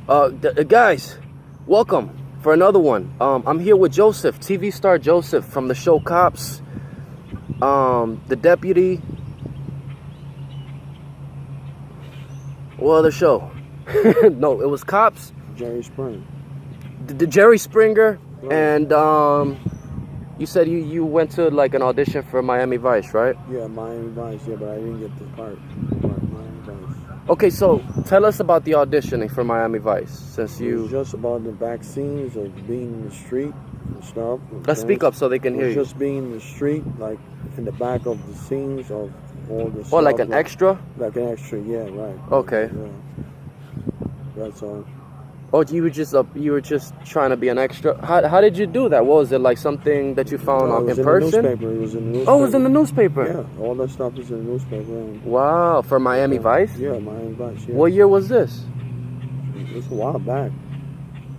Guys, welcome for another one. I'm here with Joseph, TV star Joseph from the show Cops. The deputy. What other show? No, it was Cops. Jerry Springer. The Jerry Springer, Right. and you said you went to like an audition for Miami Vice, right? Yeah, Miami Vice. Yeah, but I didn't get the part. Miami Vice. Okay, so tell us about the auditioning for Miami Vice, since It was you. just about the back scenes of being in the street and stuff. Let's speak up so they can It hear was you. just being in the street, like in the back of the scenes of all the stuff. Or like an extra? Like an extra, yeah, right. Okay. Yeah. That's all. Oh, you were just trying to be an extra. How did you do that? What was it, like something that you found No, it in was in person? the newspaper. It was in the newspaper. Oh, it was in the newspaper. Yeah, all that stuff is in the newspaper. And Wow, for Miami Vice? Yeah, Miami Vice. Yeah. What year was this? It was a while back.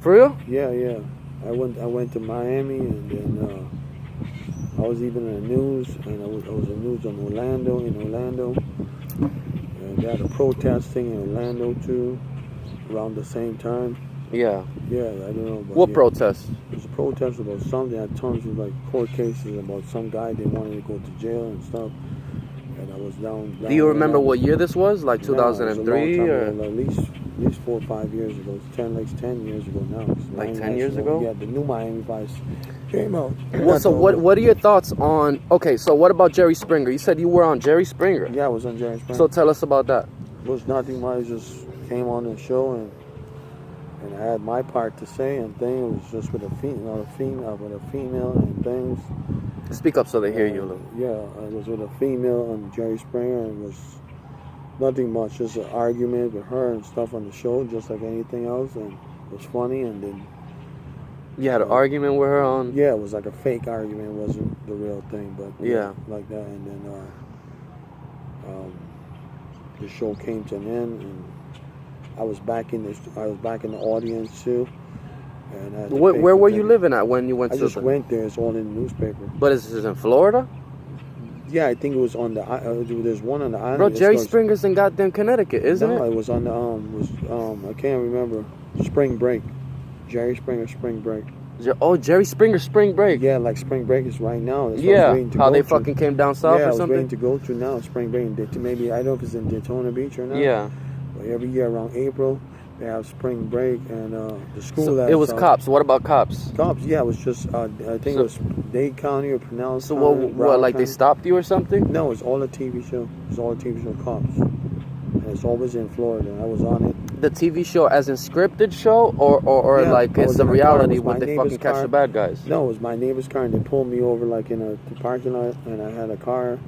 For real? Yeah, yeah. I went to Miami, and then I was even in the news, and I was in the news in Orlando, and they had a protesting in Orlando too, around the same time. Yeah. Yeah, I don't know. But What yeah, protest? It was a protest about something. At tons of like court cases about some guy they wanted to go to jail and stuff. And I was down. Do you remember down. what year this was? Like No, it was a long 2003 time or? ago, at least 4 or 5 years ago. It's 10 years ago now. It's Like Miami 10 Vice years now. ago? Yeah, the new Miami Vice came out. So what are your thoughts on? Okay, so what about Jerry Springer? You said you were on Jerry Springer. Yeah, I was on Jerry Springer. So tell us about that. It was nothing much. I just came on the show and I had my part to say and things. It was just with a female and things. Speak up so they hear you a little. Yeah, I was with a female on Jerry Springer, and it was nothing much, just an argument with her and stuff on the show, just like anything else, and it was funny. And then You had an argument with her on. yeah, it was like a fake argument. It wasn't the real thing, but Yeah. like that. And then the show came to an end, and I was back in the audience too. And I had to pay Where for were you tickets. living at when you went I to just the? went there. It's all in the newspaper. But is this in Florida? Yeah, I think it was on the. There's one on the island. Bro, It's Jerry called- Springer's in goddamn Connecticut, isn't No, it? it was on the I can't remember. Spring Break. Jerry Springer Spring Break. Oh, Jerry Springer Spring Break. Yeah, like Spring Break is right now. That's what I was Yeah, waiting to how go they to. fucking came down south Yeah, or I was something. waiting to go to now. Spring Break. Maybe I don't know if it's in Daytona Beach or not. Yeah. But every year around April, they have Spring Break, and the school. So that it was Cops. What about Cops? Cops. Yeah, it was just. I think So- it was Dade County or Pinellas So County. what? Broward Like they County. stopped you or something? No, it's all a TV show. It's all a TV show, Cops. And it's always in Florida. I was on it. The TV show as in scripted show, or Yeah, like I it's was the in a car. It reality was when my they neighbor's fucking catch car. the bad guys. No, it was my neighbor's car, and they pulled me over like in the parking lot, and I had a car.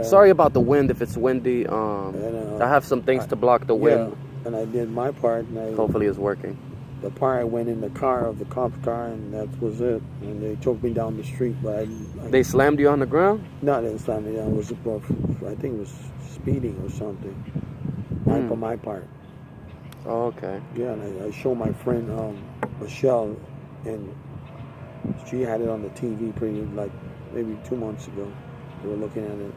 Sorry about the wind if it's windy. And, I have some things to block the wind. Yeah, and I did my part, and Hopefully it's working. the part I went in the car of the cop's car, and that was it. And they took me down the street, but They slammed you on the ground? no, they didn't slam me down. It was above, I think it was speeding or something. For my part. Oh, okay. Yeah, and I showed my friend Michelle, and she had it on the TV like maybe 2 months ago. They were looking at it.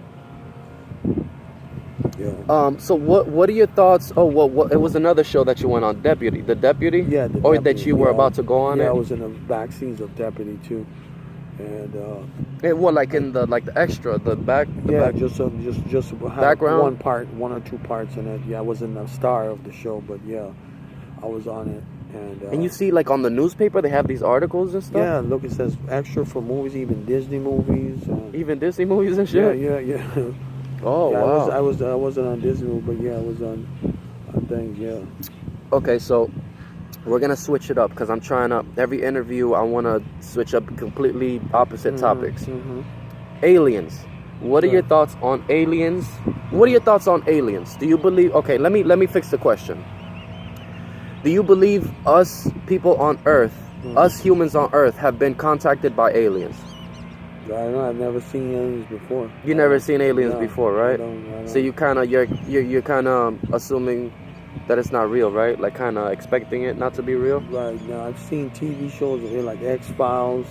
Yeah. So what are your thoughts? Oh, what? It was another show that you went on, Deputy. The Deputy? Yeah. The Or Deputy, that you were yeah. about to go on Yeah, I it? was in the back scenes of Deputy too, and What, like in the extra, the back? just Background? one or two parts in it. Yeah, I wasn't the star of the show, but yeah, I was on it. And you see, like on the newspaper, they have these articles and stuff. yeah, look, it says extra for movies, even Disney movies. Even Disney movies and Yeah, shit. yeah. Oh Yeah, wow. I wasn't on Disney, but yeah, I was on things. Yeah. Okay, so we're gonna switch it up because I'm trying to. Every interview, I want to switch up completely opposite topics. Mm-hmm. Aliens. What are your thoughts on aliens? What are your thoughts on aliens? Do you believe? Okay, let me fix the question. Do you believe us people on Earth, us humans on Earth, have been contacted by aliens? I don't know. I've never seen aliens before. You never seen aliens No, before, right? I don't. So you're kind of assuming that it's not real, right? Like kind of expecting it not to be real. Right now, I've seen TV shows like X-Files,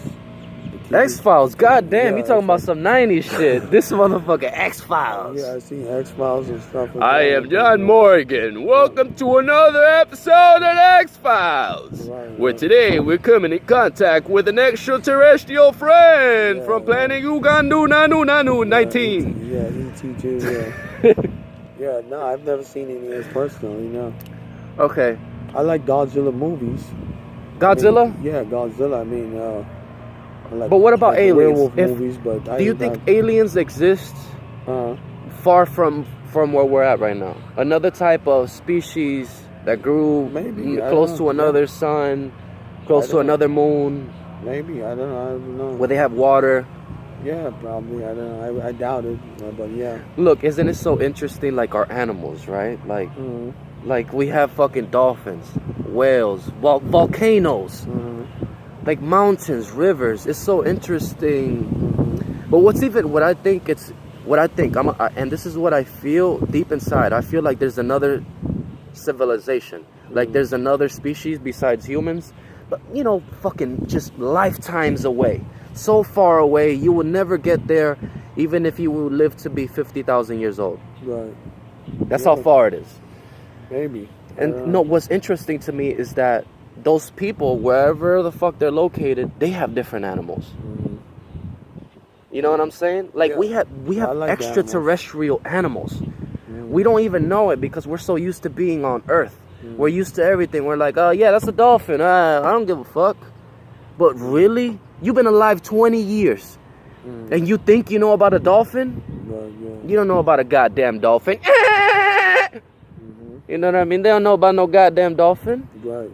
the X-Files, goddamn, you Yeah, talking about X-Files. some 90s shit. This motherfucker X-Files. Yeah, I see X-Files and stuff. Like I that. am John Morgan. Welcome to another episode of X-Files. Right, Where right. today we're coming in contact with an extraterrestrial friend Yeah, from planet Ugandu Nanu 19. Yeah, ET2, yeah. Yeah, no, I've never seen any of his personally, no. Okay. I like Godzilla movies. Godzilla? I mean, yeah, Godzilla, I mean, I like, But what about like aliens? werewolf If- movies, but Do you think aliens exist far from where we're at right now? Another type of species that grew Maybe, I close don't to know. another sun, close I to don't- another moon, Maybe, I don't know. where they have water? Yeah, probably, I don't know. I doubt it, but yeah. Look, isn't it so interesting, like our animals, right? Like, Mhm. like we have fucking dolphins, whales, volcanoes, like mountains, rivers. It's so interesting. But and this is what I feel deep inside. I feel like there's another civilization, like there's another species besides humans, but you know, fucking just lifetimes away, so far away, you will never get there, even if you will live to be 50,000 years old. Right. That's Yeah. how far it is. Maybe. And no, what's interesting to me is that those people, wherever the fuck they're located, they have different animals. You know what I'm saying? Like Yeah. we have I like extraterrestrial animals. We don't even know it because we're so used to being on Earth. We're used to everything. We're like, oh yeah, that's a dolphin. I don't give a fuck. But really, you've been alive 20 years, and you think you know about a dolphin? Right, yeah. You don't know about a goddamn dolphin. You know what I mean? They don't know about no goddamn dolphin. Right.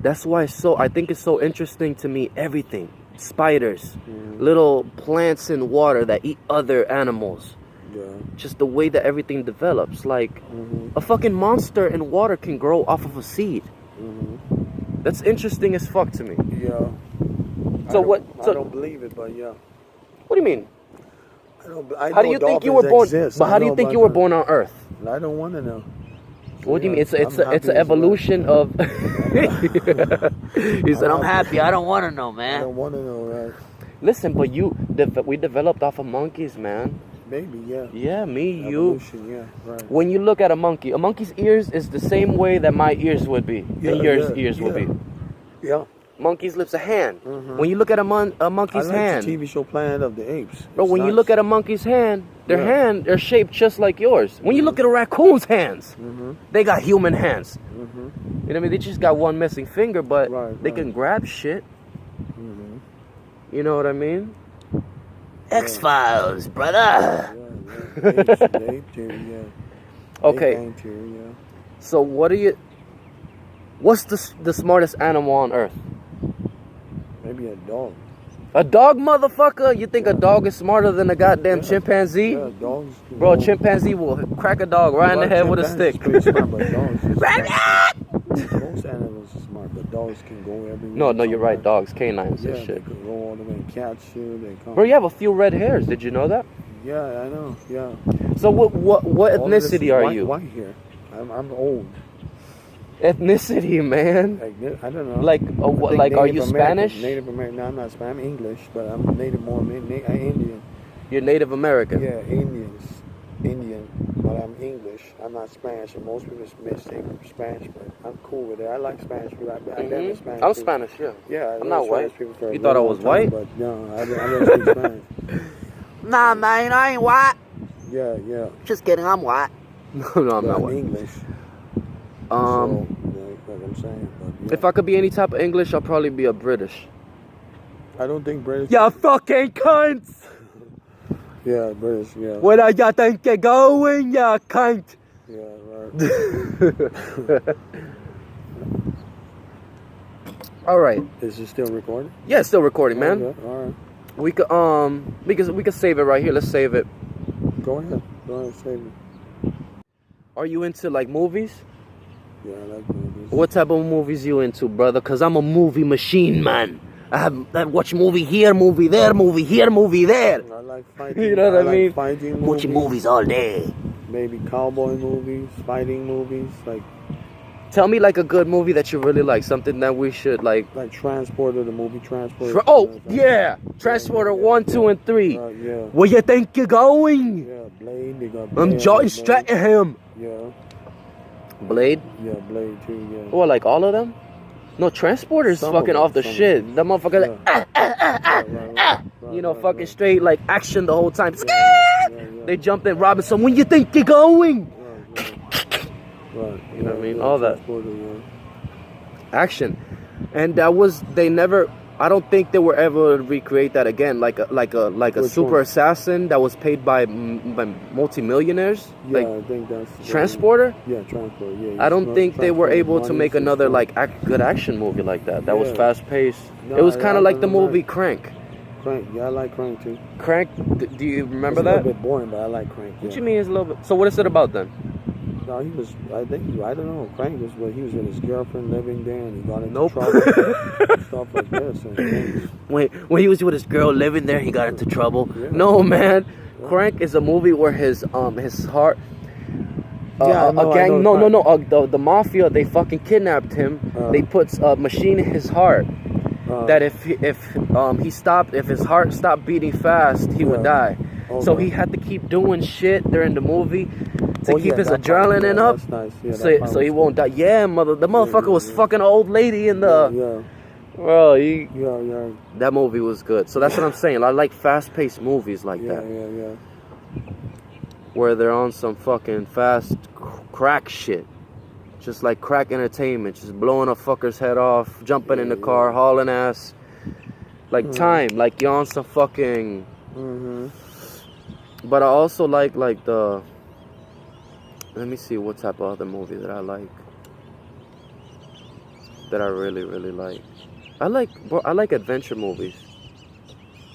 That's why I think it's so interesting to me, everything. Spiders, little plants in water that eat other animals. Yeah. Just the way that everything develops. Like, a fucking monster in water can grow off of a seed. That's interesting as fuck to me. Yeah. So I don't believe it, but yeah. What do you mean? I How do know you think you were dolphins born? exist. But how I do you know think about you were them. born on Earth? I don't want to know. What do you mean? It's I'm happy an as evolution of. He said, "I'm happy. I don't want to know, I man." don't want to know, right? Listen, but we developed off of monkeys, man. Maybe, yeah. Yeah, me, you. Evolution, yeah, right. When you look at a monkey's ears is the same way that my ears would be, and yours ears would be. Yeah. Monkey's lips, a hand. When you look at a monkey's I like hand, the TV show Planet of the Apes. bro, It's when you nice. look at a monkey's hand, their Yeah. hand are shaped just like yours. When you look at a raccoon's hands, they got human hands. You know what I mean? They just got one missing finger, but they can grab shit. You know what I mean? X-Files, brother. Yeah. Apes, the ape theory, yeah. Okay, Ape gang theory, yeah. so what's the smartest animal on Earth? Maybe a dog. A dog, motherfucker? You think a dog is smarter than a goddamn chimpanzee? Yeah, dogs. can Bro, a go- chimpanzee will crack a dog right in the head with a chimpanzees stick. pretty smart, but dogs is smart. Most animals are smart, but dogs can go everywhere. No, you're right. Dogs, canines Yeah, and they shit. can go all the way. Cats too. They come. Bro, you have a few red hairs. Did you know that? Yeah, I know. Yeah. So what All of this ethnicity is are white, you? White here. I'm old. Ethnicity, man. I don't know. Like, I think are Native you American- Spanish? Native American. No, I'm not Spanish. I'm English, but I'm Native Indian. You're Native American. Yeah, Indian, but I'm English. I'm not Spanish, and most people mistake me for Spanish, but I'm cool with it. I like Spanish people. I've been with Spanish I'm people. Spanish, yeah. Yeah, I'm not white. People for a You thought I long was time, white? But no, I don't speak Spanish. Nah, man, I ain't white. Yeah. Just kidding, I'm white. No, I'm But not I'm white. English. Um, Like I'm saying. But yeah. if I could be any type of English, I'll probably be a British. I don't think British. You fucking cunts! Yeah, British. Yeah. Where are you think you're going, you cunt? Yeah, right. All right. Is it still recording? Yeah, it's still recording, man. Okay, all right. We could save it right here. Let's save it. Go ahead. Save it. Are you into like movies? Yeah, I like movies. What type of movies you into, brother? Cause I'm a movie machine, man. I watch movie here, movie there, movie here, movie there. I like fighting. You know what I mean? Like fighting movies. Watching movies all day. Maybe cowboy movies, fighting movies, like Tell me like a good movie that you really like, something that we should like. Like Transporter, the movie Transporter. Yeah, Transporter 1, 2, and 3. Yeah. Where you think you're going? Yeah, Blade. They got I'm Blade, Jordan Stratton. Yeah. Blade. Yeah, Blade too. Yeah. Well, like all of them. No, Transporter's Some fucking of off the them, some shit. of them. That motherfucker, Right, you know, right, fucking right. straight like action the whole time. Yeah. They jump in Robinson. When you think you're going? Right. You know what I mean? Yeah, All that. Transporter, yeah. Action, and that was they never. I don't think they were ever recreate that again, like a Which super one? assassin that was paid by multimillionaires. Yeah, Like I think that's Transporter. Yeah, Transporter. Yeah. I don't think they were able to make another like. like good action movie like that. That was Yeah. fast paced. No, It was I kind of like the don't know. movie Crank. Crank. Yeah, I like Crank too. Crank. Do you remember It's a that? little bit boring, but I like Crank. What Yeah. you mean it's a little bit? So what is it about then? No, he was. I think. I don't know. Crank was where he was with his girlfriend living there, and he got into Nope. trouble. And stuff like this. And When he was with his girl living there, he got into trouble. Yeah. No, man. Crank is a movie where his heart. Yeah, I know, I know The mafia, they fucking kidnapped him. They put a machine in his heart that if his heart stopped beating fast, he would die. So Okay. he had to keep doing shit during the movie to keep his that part, adrenaline up. That's nice. Yeah, that part So he was won't die. Yeah, the motherfucker was fucking an old lady in the. Yeah. Bro, Yeah. that movie was good. So that's what I'm saying. I like fast-paced movies like that, Yeah. where they're on some fucking fast crack shit, just like crack entertainment, just blowing a fucker's head off, jumping in the car, hauling ass, like time, like you're on some fucking. Mm-hmm. But I also like the. Let me see what type of other movie that I like. That I really like. I like adventure movies.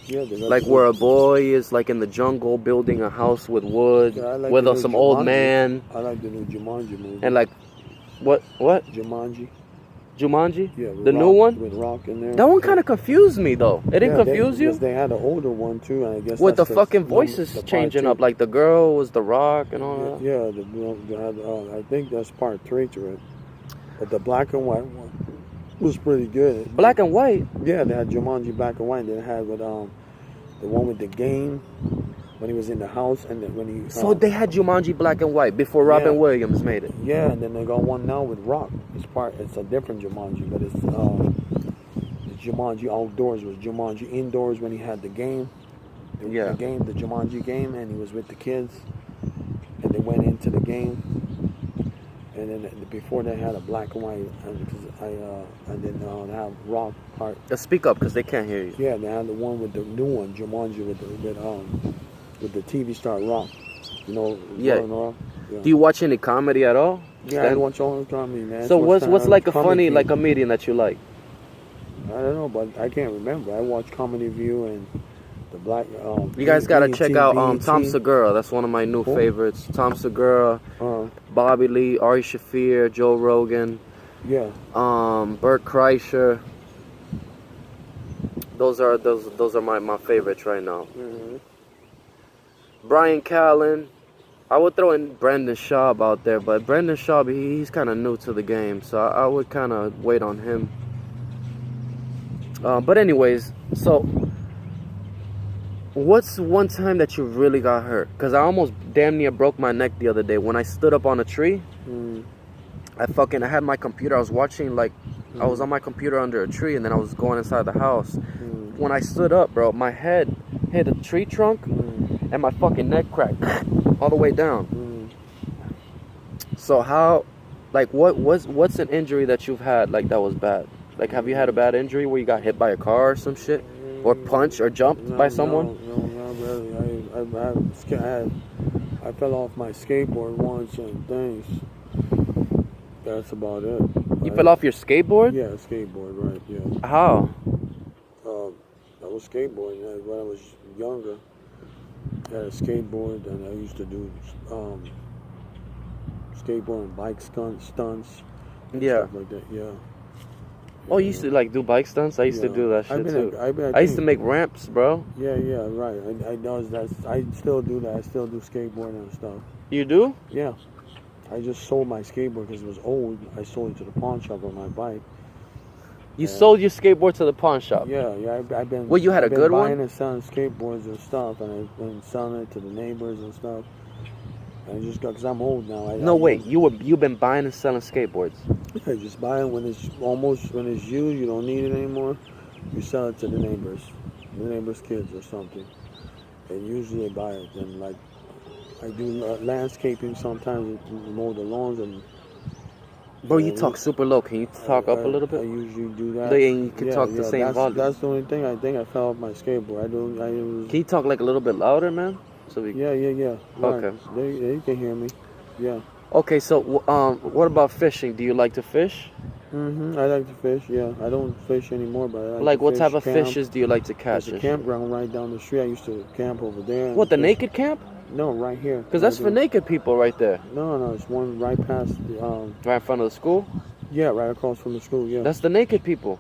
Yeah, Like where a boy is like in the jungle building a house with wood Yeah, I like with the new some old Jumanji. man I like the new Jumanji movie. and like what Jumanji. Jumanji? Yeah, with The Rock, new one? with Rock in there. That one kind of confused me though. It didn't confuse you? Because they had an older one too, and I guess With the that's fucking number- voices the part changing two. up, like the girl was the Rock and all that. Yeah, I think that's part 3 to it. But the black and white one was pretty good. Black and white. Yeah, they had Jumanji black and white. They had with the one with the game when he was in the house, and then when he. So they had Jumanji black and white before Robin Williams made it. Yeah, and then they got one now with Rock. It's a different Jumanji, but it's Jumanji outdoors. It was Jumanji indoors when he had the game. The Jumanji game, and he was with the kids, and they went into the game. And then before they had a black and white, and then they have Rock part. Speak up, because they can't hear you. Yeah, they had the one with the new one, Jumanji with the TV star Rock. You know, Yeah. Rock? Yeah. Do you watch any comedy at all? Yeah, I watch all the comedy, man. So what's like a funny View. like comedian that you like? I don't know, but I can't remember. I watch Comedy View and the Black. You guys gotta check out BET. Tom Segura. That's one of my new favorites. Tom Segura, Bobby Lee, Ari Shaffir, Joe Rogan, Yeah. Bert Kreischer. Those are my favorites right now. Mm-hmm. Brian Callen. I would throw in Brendan Schaub out there, but Brendan Schaub, he's kind of new to the game, so I would kind of wait on him. But anyways, so what's one time that you really got hurt? Because I almost damn near broke my neck the other day when I stood up on a tree. I had my computer. I was watching I was on my computer under a tree, and then I was going inside the house. When I stood up, bro, my head hit a tree trunk, and my fucking neck cracked all the way down. So how, what's an injury that you've had that was bad? Like, have you had a bad injury where you got hit by a car or some shit, or punched or jumped by someone? No, not really. I fell off my skateboard once and things. That's about it. You fell off your skateboard? Yeah, skateboard, right? Yeah. How? I was skateboarding when I was younger. I had a skateboard, and I used to do skateboard and bike stunts. And Yeah. stuff like that. Yeah. Oh, you used to do bike stunts? I used to do that shit too. I used to make ramps, bro. Yeah, right. I know that. I still do that. I still do skateboarding and stuff. You do? Yeah. I just sold my skateboard because it was old. I sold it to the pawn shop on my bike. You sold your skateboard to the pawn shop? Yeah. I've been. Well, you had I've a been good buying one? and selling skateboards and stuff, and I've been selling it to the neighbors and stuff. And I just got, because I'm old now. Wait, you've been buying and selling skateboards? I just buy it when it's used, you don't need it anymore. You sell it to the neighbors' kids or something. And usually they buy it. And like, I do landscaping sometimes, mow the lawns and. Bro, you talk super low. Can you talk up a little bit? I usually do that. And you can talk the same volume. That's the only thing. I think I fell off my skateboard. Can you talk like a little bit louder, man? So we. Yeah. Right. Okay. They can hear me. Yeah. Okay, so what about fishing? Do you like to fish? I like to fish. Yeah, I don't fish anymore, but I like what type of camp. fishes do you like to catch? There's a campground right down the street. I used to camp over there. What, the naked camp? No, right here. Because that's for naked people right there. No, it's one right past right in front of the school? Yeah, right across from the school, yeah. That's the naked people.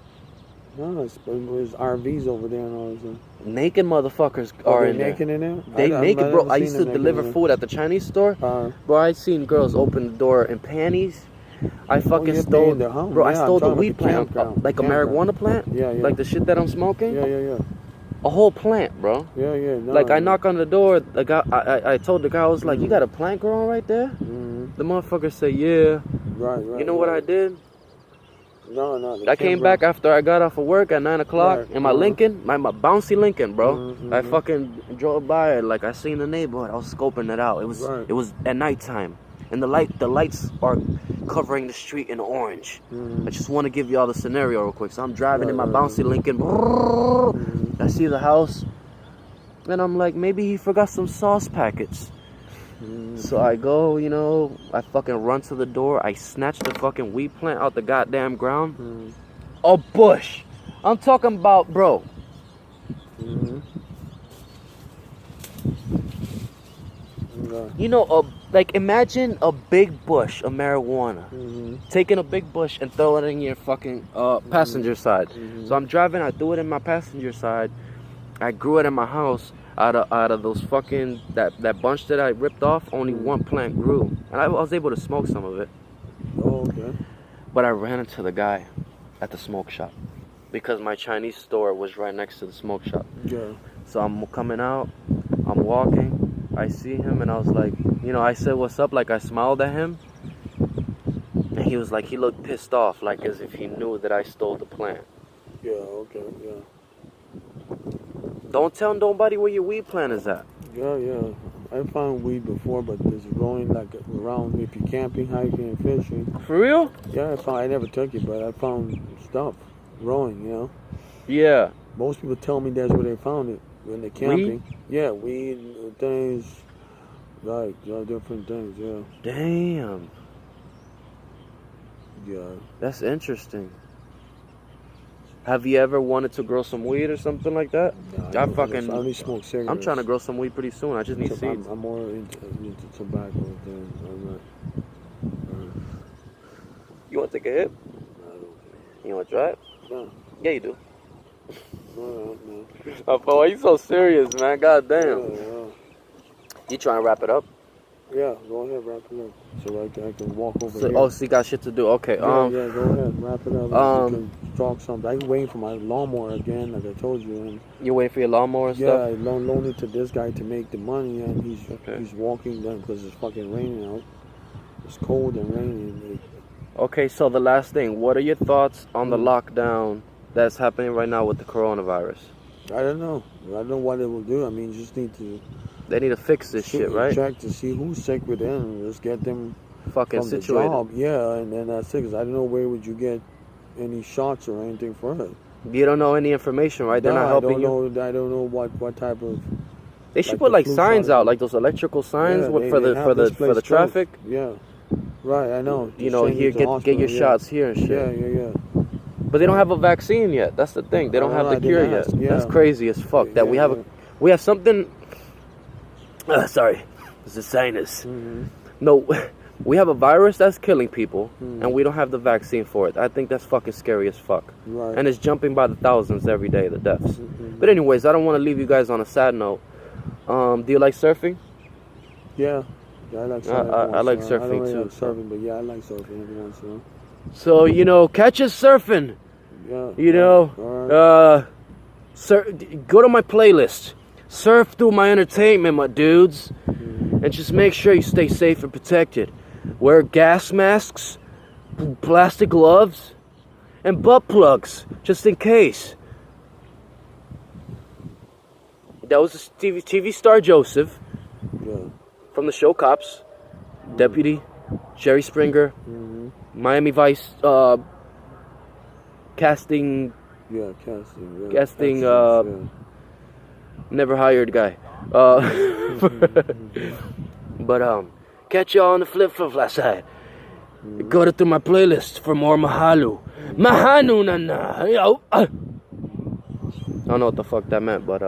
No, there's RVs over there and all this. Naked motherfuckers are in there. Naked in there? They naked, bro. I used to deliver food at the Chinese store. Bro, I seen girls open the door in panties. I fucking stole, bro. I stole the weed plant, like a marijuana plant. Yeah. Like the shit that I'm smoking. Yeah. A whole plant, bro. Yeah. No, like I knock on the door. The guy, I told the guy, I was like, "You got a plant growing right there?" The motherfucker said, "Yeah." Right. You know what I did? No. I came back after I got off of work at 9 o'clock in my Lincoln, my bouncy Lincoln, bro. I fucking drove by it, like I seen the neighborhood. I was scoping it out. It was at nighttime, and the lights are covering the street in orange. I just want to give you all the scenario real quick. So I'm driving in my bouncy Lincoln. I see the house, and I'm like, maybe he forgot some sauce packets. So I go, I fucking run to the door. I snatch the fucking weed plant out the goddamn ground. A bush. I'm talking about, bro. Like imagine a big bush of marijuana. Taking a big bush and throw it in your fucking passenger side. So I'm driving, I threw it in my passenger side. I grew it in my house. Out of those fucking that bunch that I ripped off, only one plant grew, and I was able to smoke some of it. Oh, okay. But I ran into the guy at the smoke shop because my Chinese store was right next to the smoke shop. Yeah. So I'm coming out, I'm walking, I see him, and I was like, I said what's up, like I smiled at him, and he was like, he looked pissed off, like as if he knew that I stole the plant. Yeah. Okay. Yeah. Don't tell nobody where your weed plant is at. Yeah. I found weed before, but it's growing like around if you're camping, hiking, and fishing. For real? Yeah, I never took it, but I found stuff growing, Yeah. Most people tell me that's where they found it, when they're camping. Weed? Yeah, weed, things, like, different things, yeah. Damn. Yeah. That's interesting. Have you ever wanted to grow some weed or something like that? I only smoke cigarettes. I'm trying to grow some weed pretty soon. I just need seeds. I'm more into tobacco than I'm not. You want to take a hit? I don't You want to try it? No. Yeah, you do. No. Why are you so serious, man? God damn. Yeah. You trying to wrap it up? Yeah, go ahead, wrap it up. So I can walk over here. Oh, so you got shit to do. Okay. Yeah, go ahead, wrap it up. You can talk something. I'm waiting for my lawnmower again, like I told you. And you waiting for your lawnmower and stuff? Yeah, I loaned it to this guy to make the money, and he's walking down because it's fucking raining out. It's cold and raining. Okay, so the last thing. What are your thoughts on the lockdown that's happening right now with the coronavirus? I don't know. I don't know what it will do. I mean, you just need to... They need to fix this shit, right? Check to see who's sick with it and let's get them fucking from situated. The job. Yeah, and then that's it. Because I don't know where would you get any shots or anything for it. You don't know any information, right? They're not helping you. I don't know what type of. They should put like signs out, like those electrical signs for the traffic. Yeah, right. I know. Here get your shots here and shit. Yeah. But they don't have a vaccine yet. That's the thing. They don't have the cure yet. Yeah. That's crazy as fuck. That we have something. Sorry, it's a sinus. No, we have a virus that's killing people, and we don't have the vaccine for it. I think that's fucking scary as fuck. Right. And it's jumping by the thousands every day, the deaths. But anyways, I don't want to leave you guys on a sad note. Do you like surfing? Yeah. Yeah, I like surfing. I like I don't surfing really too. like surfing, but yeah, I like surfing every once in a while. So, you know, catch us surfing. Yeah. You know, All right. go to my playlist. Surf through my entertainment, my dudes. And just make sure you stay safe and protected. Wear gas masks, plastic gloves, and butt plugs, just in case. That was TV star Joseph from the show Cops, Deputy Jerry Springer, Miami Vice casting, never hired guy. But catch y'all on the flip side. Go to my playlist for more Mahalu. Mahanu na na. Yo. I don't know what the fuck that meant, but